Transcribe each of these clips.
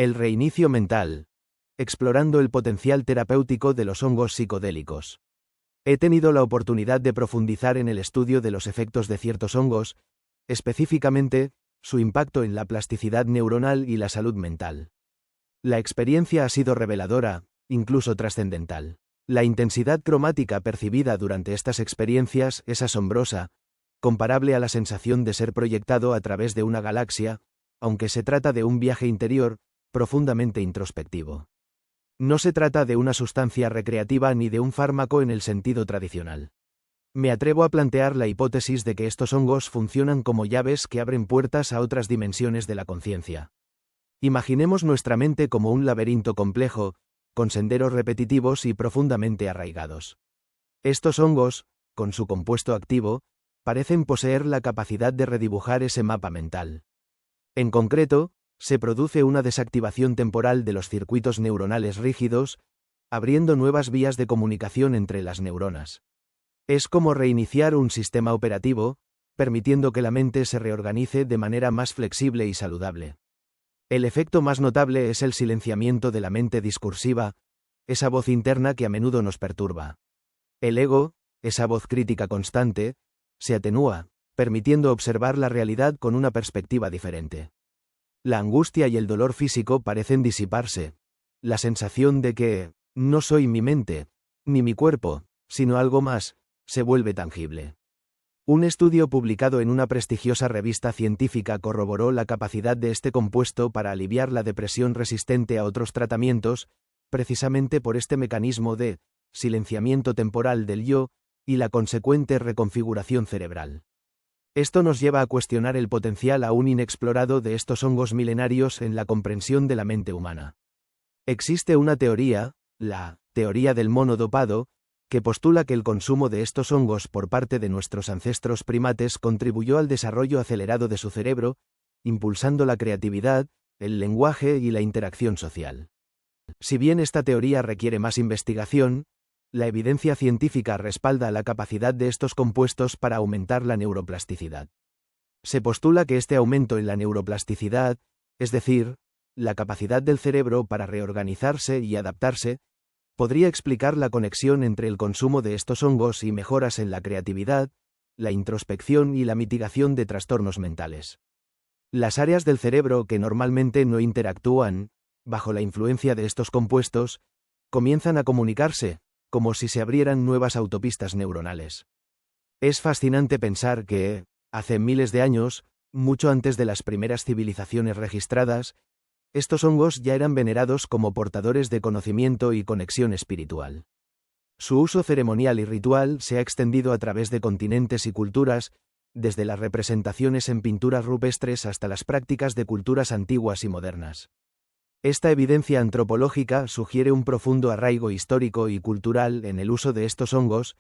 El reinicio mental. Explorando el potencial terapéutico de los hongos psicodélicos. He tenido la oportunidad de profundizar en el estudio de los efectos de ciertos hongos, específicamente, su impacto en la plasticidad neuronal y la salud mental. La experiencia ha sido reveladora, incluso trascendental. La intensidad cromática percibida durante estas experiencias es asombrosa, comparable a la sensación de ser proyectado a través de una galaxia, aunque se trata de un viaje interior, profundamente introspectivo. No se trata de una sustancia recreativa ni de un fármaco en el sentido tradicional. Me atrevo a plantear la hipótesis de que estos hongos funcionan como llaves que abren puertas a otras dimensiones de la conciencia. Imaginemos nuestra mente como un laberinto complejo, con senderos repetitivos y profundamente arraigados. Estos hongos, con su compuesto activo, parecen poseer la capacidad de redibujar ese mapa mental. En concreto, se produce una desactivación temporal de los circuitos neuronales rígidos, abriendo nuevas vías de comunicación entre las neuronas. Es como reiniciar un sistema operativo, permitiendo que la mente se reorganice de manera más flexible y saludable. El efecto más notable es el silenciamiento de la mente discursiva, esa voz interna que a menudo nos perturba. El ego, esa voz crítica constante, se atenúa, permitiendo observar la realidad con una perspectiva diferente. La angustia y el dolor físico parecen disiparse. La sensación de que no soy mi mente, ni mi cuerpo, sino algo más, se vuelve tangible. Un estudio publicado en una prestigiosa revista científica corroboró la capacidad de este compuesto para aliviar la depresión resistente a otros tratamientos, precisamente por este mecanismo de silenciamiento temporal del yo y la consecuente reconfiguración cerebral. Esto nos lleva a cuestionar el potencial aún inexplorado de estos hongos milenarios en la comprensión de la mente humana. Existe una teoría, la teoría del mono dopado, que postula que el consumo de estos hongos por parte de nuestros ancestros primates contribuyó al desarrollo acelerado de su cerebro, impulsando la creatividad, el lenguaje y la interacción social. Si bien esta teoría requiere más investigación, la evidencia científica respalda la capacidad de estos compuestos para aumentar la neuroplasticidad. Se postula que este aumento en la neuroplasticidad, es decir, la capacidad del cerebro para reorganizarse y adaptarse, podría explicar la conexión entre el consumo de estos hongos y mejoras en la creatividad, la introspección y la mitigación de trastornos mentales. Las áreas del cerebro que normalmente no interactúan, bajo la influencia de estos compuestos, comienzan a comunicarse, como si se abrieran nuevas autopistas neuronales. Es fascinante pensar que, hace miles de años, mucho antes de las primeras civilizaciones registradas, estos hongos ya eran venerados como portadores de conocimiento y conexión espiritual. Su uso ceremonial y ritual se ha extendido a través de continentes y culturas, desde las representaciones en pinturas rupestres hasta las prácticas de culturas antiguas y modernas. Esta evidencia antropológica sugiere un profundo arraigo histórico y cultural en el uso de estos hongos,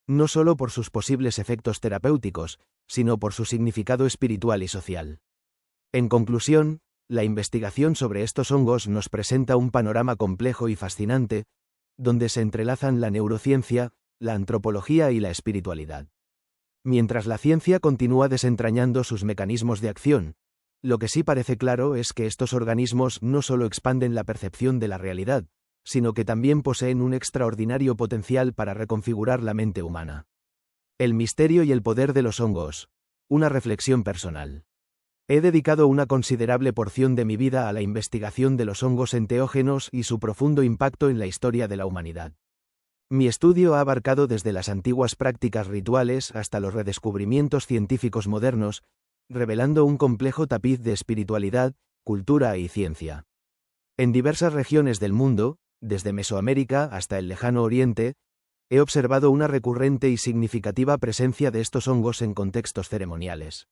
no solo por sus posibles efectos terapéuticos, sino por su significado espiritual y social. En conclusión, la investigación sobre estos hongos nos presenta un panorama complejo y fascinante, donde se entrelazan la neurociencia, la antropología y la espiritualidad. Mientras la ciencia continúa desentrañando sus mecanismos de acción, lo que sí parece claro es que estos organismos no solo expanden la percepción de la realidad, sino que también poseen un extraordinario potencial para reconfigurar la mente humana. El misterio y el poder de los hongos. Una reflexión personal. He dedicado una considerable porción de mi vida a la investigación de los hongos enteógenos y su profundo impacto en la historia de la humanidad. Mi estudio ha abarcado desde las antiguas prácticas rituales hasta los redescubrimientos científicos modernos, revelando un complejo tapiz de espiritualidad, cultura y ciencia. En diversas regiones del mundo, desde Mesoamérica hasta el Lejano Oriente, he observado una recurrente y significativa presencia de estos hongos en contextos ceremoniales.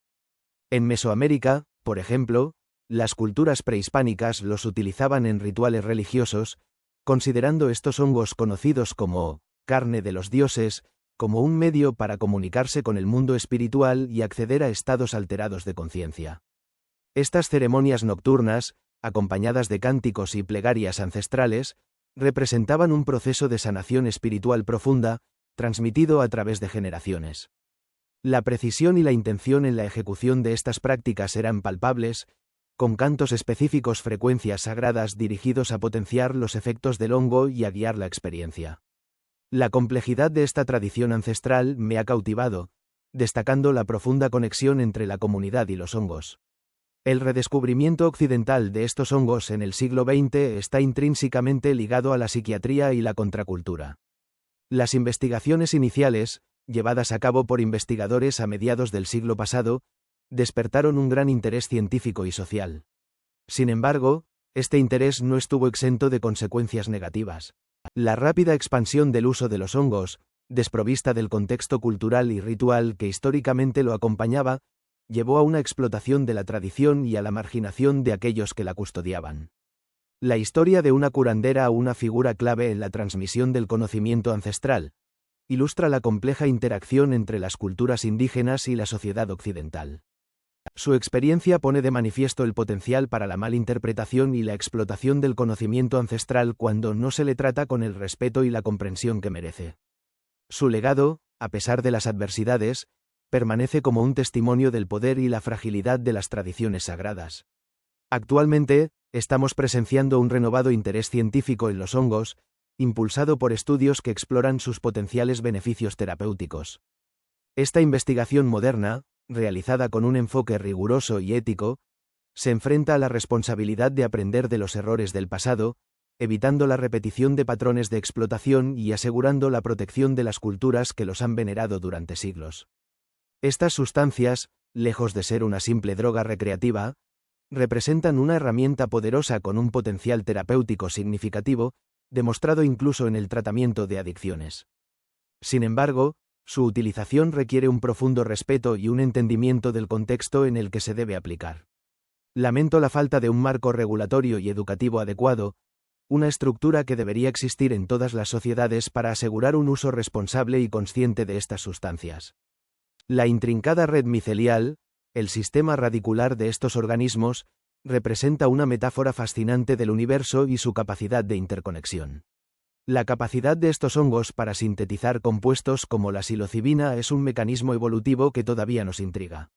En Mesoamérica, por ejemplo, las culturas prehispánicas los utilizaban en rituales religiosos, considerando estos hongos conocidos como carne de los dioses, como un medio para comunicarse con el mundo espiritual y acceder a estados alterados de conciencia. Estas ceremonias nocturnas, acompañadas de cánticos y plegarias ancestrales, representaban un proceso de sanación espiritual profunda, transmitido a través de generaciones. La precisión y la intención en la ejecución de estas prácticas eran palpables, con cantos específicos, frecuencias sagradas dirigidos a potenciar los efectos del hongo y a guiar la experiencia. La complejidad de esta tradición ancestral me ha cautivado, destacando la profunda conexión entre la comunidad y los hongos. El redescubrimiento occidental de estos hongos en el siglo XX está intrínsecamente ligado a la psiquiatría y la contracultura. Las investigaciones iniciales, llevadas a cabo por investigadores a mediados del siglo pasado, despertaron un gran interés científico y social. Sin embargo, este interés no estuvo exento de consecuencias negativas. La rápida expansión del uso de los hongos, desprovista del contexto cultural y ritual que históricamente lo acompañaba, llevó a una explotación de la tradición y a la marginación de aquellos que la custodiaban. La historia de una curandera, una figura clave en la transmisión del conocimiento ancestral, ilustra la compleja interacción entre las culturas indígenas y la sociedad occidental. Su experiencia pone de manifiesto el potencial para la malinterpretación y la explotación del conocimiento ancestral cuando no se le trata con el respeto y la comprensión que merece. Su legado, a pesar de las adversidades, permanece como un testimonio del poder y la fragilidad de las tradiciones sagradas. Actualmente, estamos presenciando un renovado interés científico en los hongos, impulsado por estudios que exploran sus potenciales beneficios terapéuticos. Esta investigación moderna, realizada con un enfoque riguroso y ético, se enfrenta a la responsabilidad de aprender de los errores del pasado, evitando la repetición de patrones de explotación y asegurando la protección de las culturas que los han venerado durante siglos. Estas sustancias, lejos de ser una simple droga recreativa, representan una herramienta poderosa con un potencial terapéutico significativo, demostrado incluso en el tratamiento de adicciones. Sin embargo, su utilización requiere un profundo respeto y un entendimiento del contexto en el que se debe aplicar. Lamento la falta de un marco regulatorio y educativo adecuado, una estructura que debería existir en todas las sociedades para asegurar un uso responsable y consciente de estas sustancias. La intrincada red micelial, el sistema radicular de estos organismos, representa una metáfora fascinante del universo y su capacidad de interconexión. La capacidad de estos hongos para sintetizar compuestos como la psilocibina es un mecanismo evolutivo que todavía nos intriga.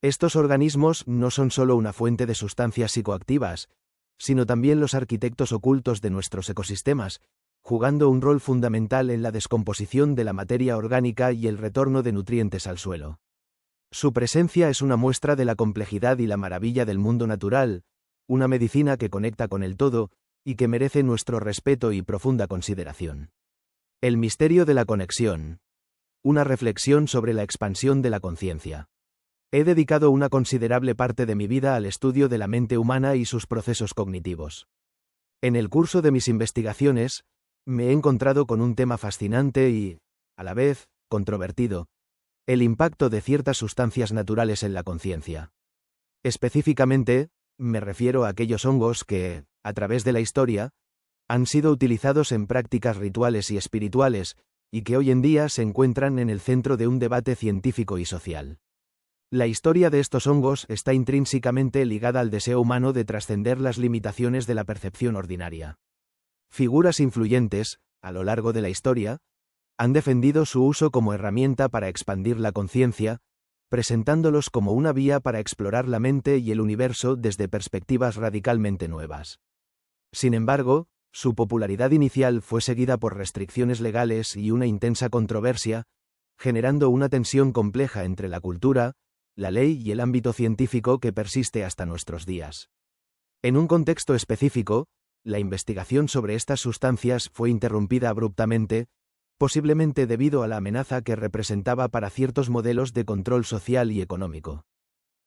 Estos organismos no son solo una fuente de sustancias psicoactivas, sino también los arquitectos ocultos de nuestros ecosistemas, jugando un rol fundamental en la descomposición de la materia orgánica y el retorno de nutrientes al suelo. Su presencia es una muestra de la complejidad y la maravilla del mundo natural, una medicina que conecta con el todo, y que merece nuestro respeto y profunda consideración. El misterio de la conexión. Una reflexión sobre la expansión de la conciencia. He dedicado una considerable parte de mi vida al estudio de la mente humana y sus procesos cognitivos. En el curso de mis investigaciones, me he encontrado con un tema fascinante y, a la vez, controvertido: el impacto de ciertas sustancias naturales en la conciencia. Específicamente, me refiero a aquellos hongos que, a través de la historia, han sido utilizados en prácticas rituales y espirituales, y que hoy en día se encuentran en el centro de un debate científico y social. La historia de estos hongos está intrínsecamente ligada al deseo humano de trascender las limitaciones de la percepción ordinaria. Figuras influyentes, a lo largo de la historia, han defendido su uso como herramienta para expandir la conciencia, presentándolos como una vía para explorar la mente y el universo desde perspectivas radicalmente nuevas. Sin embargo, su popularidad inicial fue seguida por restricciones legales y una intensa controversia, generando una tensión compleja entre la cultura, la ley y el ámbito científico que persiste hasta nuestros días. En un contexto específico, la investigación sobre estas sustancias fue interrumpida abruptamente, posiblemente debido a la amenaza que representaba para ciertos modelos de control social y económico.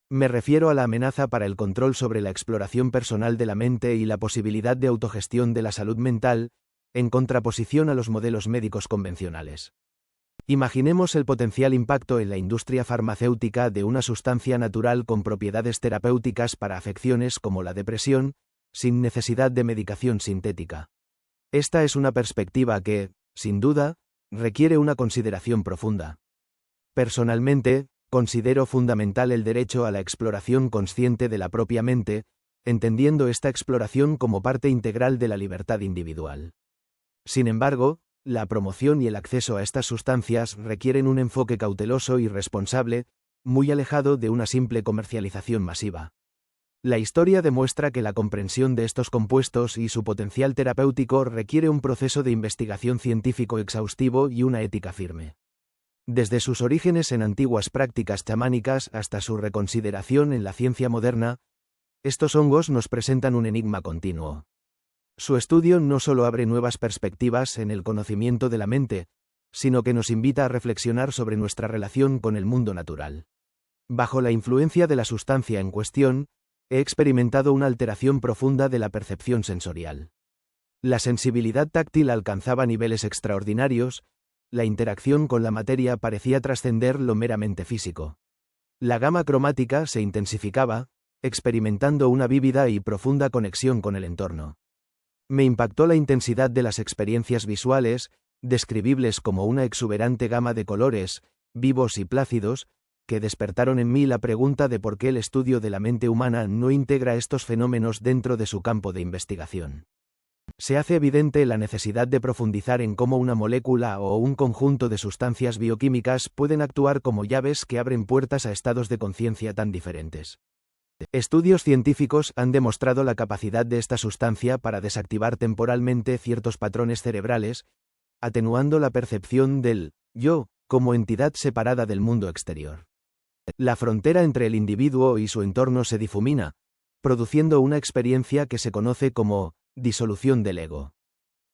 Me refiero a la amenaza para el control sobre la exploración personal de la mente y la posibilidad de autogestión de la salud mental, en contraposición a los modelos médicos convencionales. Imaginemos el potencial impacto en la industria farmacéutica de una sustancia natural con propiedades terapéuticas para afecciones como la depresión, sin necesidad de medicación sintética. Esta es una perspectiva que, sin duda, requiere una consideración profunda. Personalmente, considero fundamental el derecho a la exploración consciente de la propia mente, entendiendo esta exploración como parte integral de la libertad individual. Sin embargo, la promoción y el acceso a estas sustancias requieren un enfoque cauteloso y responsable, muy alejado de una simple comercialización masiva. La historia demuestra que la comprensión de estos compuestos y su potencial terapéutico requiere un proceso de investigación científico exhaustivo y una ética firme. Desde sus orígenes en antiguas prácticas chamánicas hasta su reconsideración en la ciencia moderna, estos hongos nos presentan un enigma continuo. Su estudio no solo abre nuevas perspectivas en el conocimiento de la mente, sino que nos invita a reflexionar sobre nuestra relación con el mundo natural. Bajo la influencia de la sustancia en cuestión, he experimentado una alteración profunda de la percepción sensorial. La sensibilidad táctil alcanzaba niveles extraordinarios, la interacción con la materia parecía trascender lo meramente físico. La gama cromática se intensificaba, experimentando una vívida y profunda conexión con el entorno. Me impactó la intensidad de las experiencias visuales, describibles como una exuberante gama de colores, vivos y plácidos, que despertaron en mí la pregunta de por qué el estudio de la mente humana no integra estos fenómenos dentro de su campo de investigación. Se hace evidente la necesidad de profundizar en cómo una molécula o un conjunto de sustancias bioquímicas pueden actuar como llaves que abren puertas a estados de conciencia tan diferentes. Estudios científicos han demostrado la capacidad de esta sustancia para desactivar temporalmente ciertos patrones cerebrales, atenuando la percepción del yo como entidad separada del mundo exterior. La frontera entre el individuo y su entorno se difumina, produciendo una experiencia que se conoce como disolución del ego.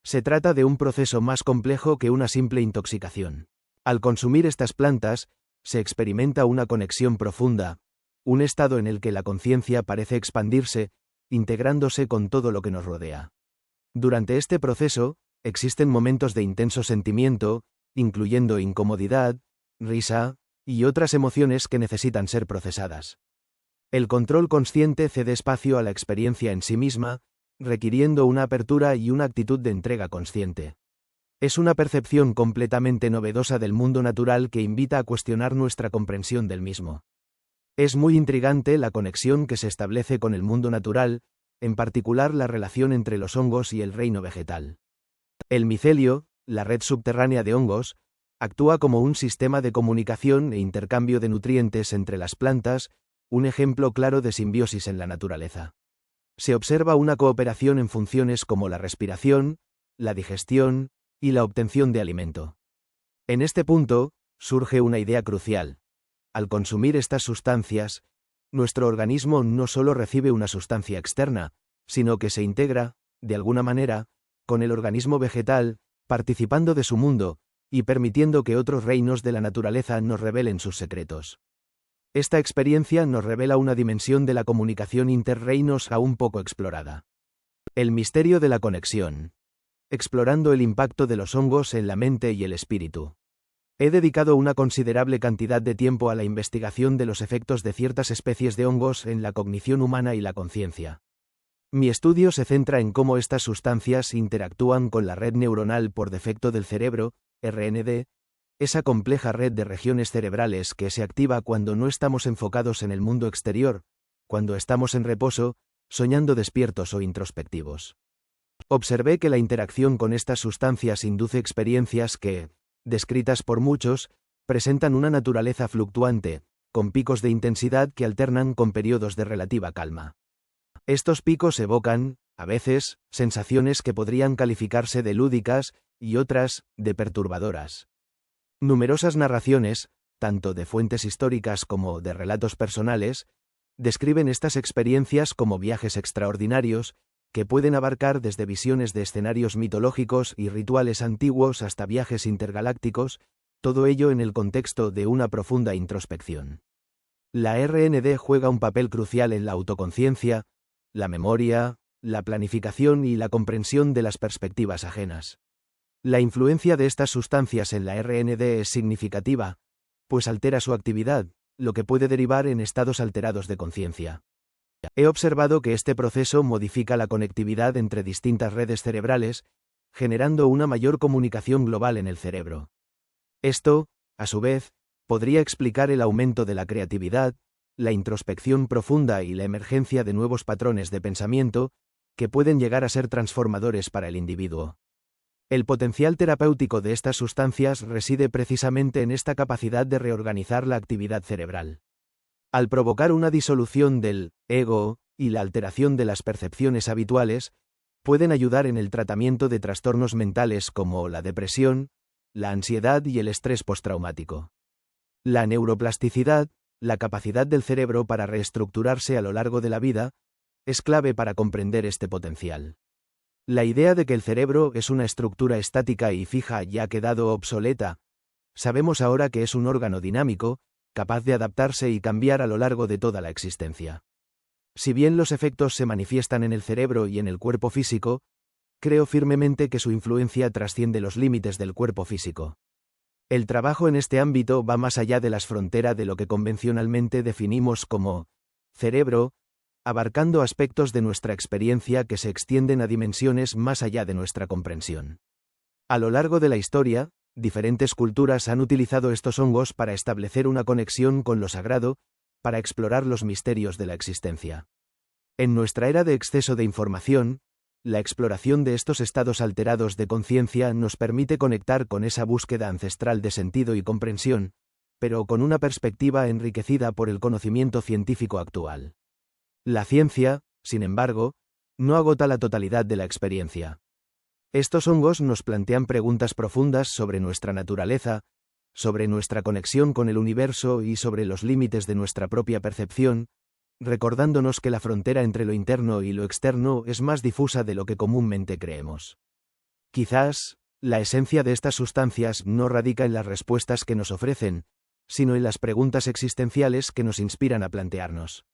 Se trata de un proceso más complejo que una simple intoxicación. Al consumir estas plantas, se experimenta una conexión profunda, un estado en el que la conciencia parece expandirse, integrándose con todo lo que nos rodea. Durante este proceso, existen momentos de intenso sentimiento, incluyendo incomodidad, risa, y otras emociones que necesitan ser procesadas. El control consciente cede espacio a la experiencia en sí misma, requiriendo una apertura y una actitud de entrega consciente. Es una percepción completamente novedosa del mundo natural que invita a cuestionar nuestra comprensión del mismo. Es muy intrigante la conexión que se establece con el mundo natural, en particular la relación entre los hongos y el reino vegetal. El micelio, la red subterránea de hongos, actúa como un sistema de comunicación e intercambio de nutrientes entre las plantas, un ejemplo claro de simbiosis en la naturaleza. Se observa una cooperación en funciones como la respiración, la digestión y la obtención de alimento. En este punto, surge una idea crucial. Al consumir estas sustancias, nuestro organismo no solo recibe una sustancia externa, sino que se integra, de alguna manera, con el organismo vegetal, participando de su mundo, y permitiendo que otros reinos de la naturaleza nos revelen sus secretos. Esta experiencia nos revela una dimensión de la comunicación interreinos aún poco explorada. El misterio de la conexión. Explorando el impacto de los hongos en la mente y el espíritu. He dedicado una considerable cantidad de tiempo a la investigación de los efectos de ciertas especies de hongos en la cognición humana y la conciencia. Mi estudio se centra en cómo estas sustancias interactúan con la red neuronal por defecto del cerebro, RND, esa compleja red de regiones cerebrales que se activa cuando no estamos enfocados en el mundo exterior, cuando estamos en reposo, soñando despiertos o introspectivos. Observé que la interacción con estas sustancias induce experiencias que, descritas por muchos, presentan una naturaleza fluctuante, con picos de intensidad que alternan con periodos de relativa calma. Estos picos evocan, a veces, sensaciones que podrían calificarse de lúdicas y otras, de perturbadoras. Numerosas narraciones, tanto de fuentes históricas como de relatos personales, describen estas experiencias como viajes extraordinarios, que pueden abarcar desde visiones de escenarios mitológicos y rituales antiguos hasta viajes intergalácticos, todo ello en el contexto de una profunda introspección. La RND juega un papel crucial en la autoconciencia, la memoria, la planificación y la comprensión de las perspectivas ajenas. La influencia de estas sustancias en la RND es significativa, pues altera su actividad, lo que puede derivar en estados alterados de conciencia. He observado que este proceso modifica la conectividad entre distintas redes cerebrales, generando una mayor comunicación global en el cerebro. Esto, a su vez, podría explicar el aumento de la creatividad, la introspección profunda y la emergencia de nuevos patrones de pensamiento, que pueden llegar a ser transformadores para el individuo. El potencial terapéutico de estas sustancias reside precisamente en esta capacidad de reorganizar la actividad cerebral. Al provocar una disolución del ego, y la alteración de las percepciones habituales, pueden ayudar en el tratamiento de trastornos mentales como la depresión, la ansiedad y el estrés postraumático. La neuroplasticidad, la capacidad del cerebro para reestructurarse a lo largo de la vida, es clave para comprender este potencial. La idea de que el cerebro es una estructura estática y fija ya ha quedado obsoleta. Sabemos ahora que es un órgano dinámico, capaz de adaptarse y cambiar a lo largo de toda la existencia. Si bien los efectos se manifiestan en el cerebro y en el cuerpo físico, creo firmemente que su influencia trasciende los límites del cuerpo físico. El trabajo en este ámbito va más allá de las fronteras de lo que convencionalmente definimos como cerebro, abarcando aspectos de nuestra experiencia que se extienden a dimensiones más allá de nuestra comprensión. A lo largo de la historia, diferentes culturas han utilizado estos hongos para establecer una conexión con lo sagrado, para explorar los misterios de la existencia. En nuestra era de exceso de información, la exploración de estos estados alterados de conciencia nos permite conectar con esa búsqueda ancestral de sentido y comprensión, pero con una perspectiva enriquecida por el conocimiento científico actual. La ciencia, sin embargo, no agota la totalidad de la experiencia. Estos hongos nos plantean preguntas profundas sobre nuestra naturaleza, sobre nuestra conexión con el universo y sobre los límites de nuestra propia percepción, recordándonos que la frontera entre lo interno y lo externo es más difusa de lo que comúnmente creemos. Quizás, la esencia de estas sustancias no radica en las respuestas que nos ofrecen, sino en las preguntas existenciales que nos inspiran a plantearnos.